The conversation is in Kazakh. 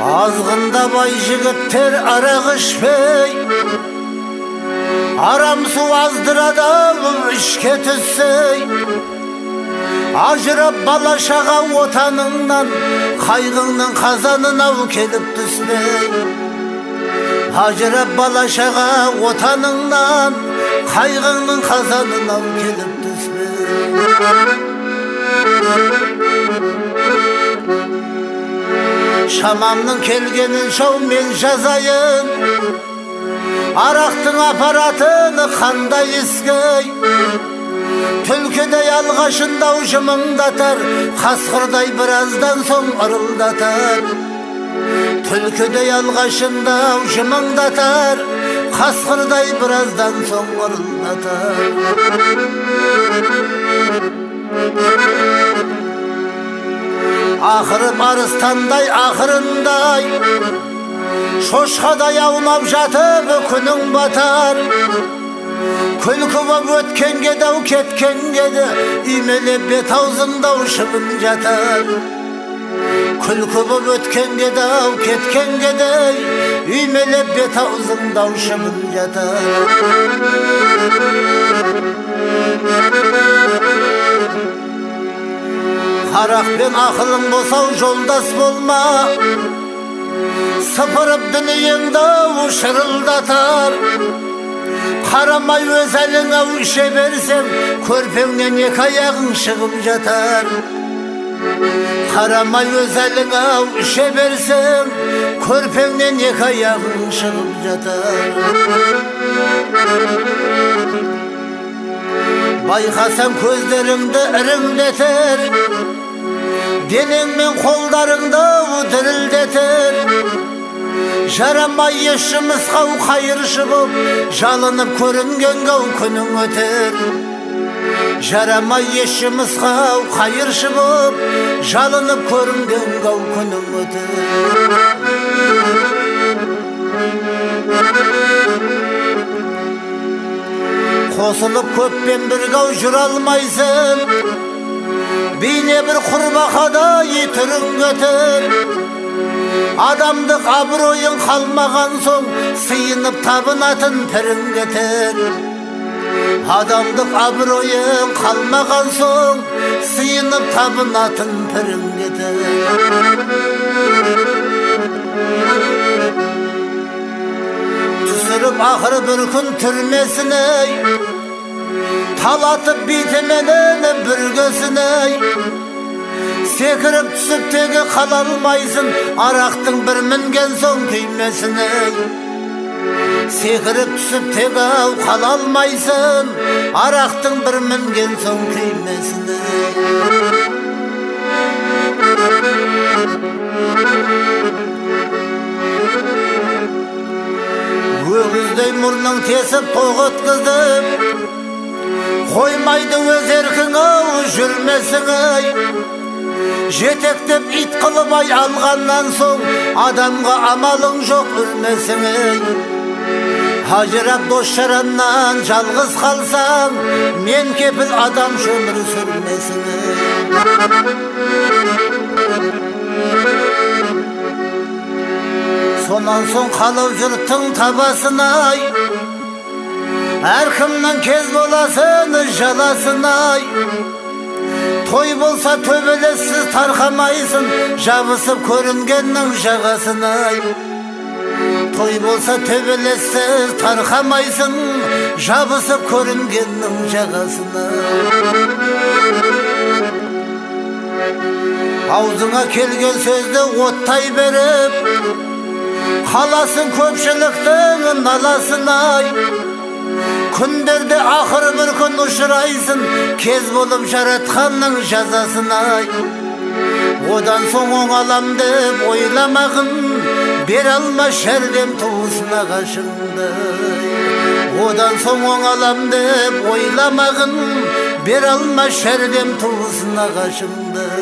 Azgında bay jigitler arak içpey, aram su azdırada işke tüssey. Ajırap balaşağa otanından, kaygının kazanına kelip düşmey. Ajırap balaşağa otanından, kaygının kazanına kelip düşmey. Şamamның kelgenin şov men жазайын, арақтың апаратыны қандай ескей. Түлкідей алғашында жымыңдатар, қасқырдай біраздан соң ырылдатар. Түлкідей алғашында жымыңдатар, қасқырдай біраздан соң ырылдатар. Ақырып арыстандай ақырындай, шошқадай аунап жатып күнің батар. Күлкі боп өткенге дау кеткенге де, имелеп бет аузыңдау шыбын жатар. Күлкі боп өткенге дау кеткенге де, имелеп бет аузыңдау шыбын жатар. Арақ пен ақылың болсау жолдас болма, сыпырып дүниеңді шырылдатар. Қарамай өз әліңе іше берсең, көрпеңнен екі аяғың шығып жатар. Қарамай өз әліңе іше берсең, көрпеңнен екі аяғың шығып жатар. Байқасаң көздеріңді іріңдетер, денең мен қолдарыңды дірілдетер. Жарамай еші мысқау қайыршы боп, жалынып көрінгенге күнің өтер. Жарамай еші мысқау қайыршы боп, жалынып көрінгенге күнің өтер. Қосылып көппен біргау жүр алмайсың, бейне бір құрбақадай түрің өтер. Адамдық абыройың қалмаған соң, сыйынып табынатын пірің кетер. Адамдық абыройың қалмаған соң, сыйынып табынатын пірің кетер. Түсіріп ақыры бір күн түрмесіне, талатып бетіменен бүргесіне. Секіріп түсіп теге қала алмайсың, арақтың бір мінген соң күймесіне. Секіріп түсіп теге қала алмайсың, арақтың бір мінген соң күймесіне. Өгіздей мұрның тесіп тоғытқызып, қоймайды өз еркіңе жүрмесіңе. Жетектеп ит қылып ай алғаннан соң, адамға амалың жоқ үрмесіңе. Ажырап дос жараннан жалғыз қалсаң, мен кепіл адам шөмір сүрмесіңе. Сонан соң қалау жұрттың табасынай, әркімнің кез боласын жаласынай. Той болса төбелессіз тарқамайсың, жабысып көрінгеннің жағасынай. Той болса төбелессіз тарқамайсың, жабысып көрінгеннің жағасынай. Аузыңа келген сөзді оттай беріп, қаласың көпшіліктің наласынай. Күндерде ақыры бір күн ұшырайсың, кез болып жаратқанның жазасынай. Одан соң оңалам деп ойламағын, бер алма шәрдем туысына ғашыңдай. Одан соң оңалам деп ойламағын, бер алма шәрдем туысына ғашыңдай.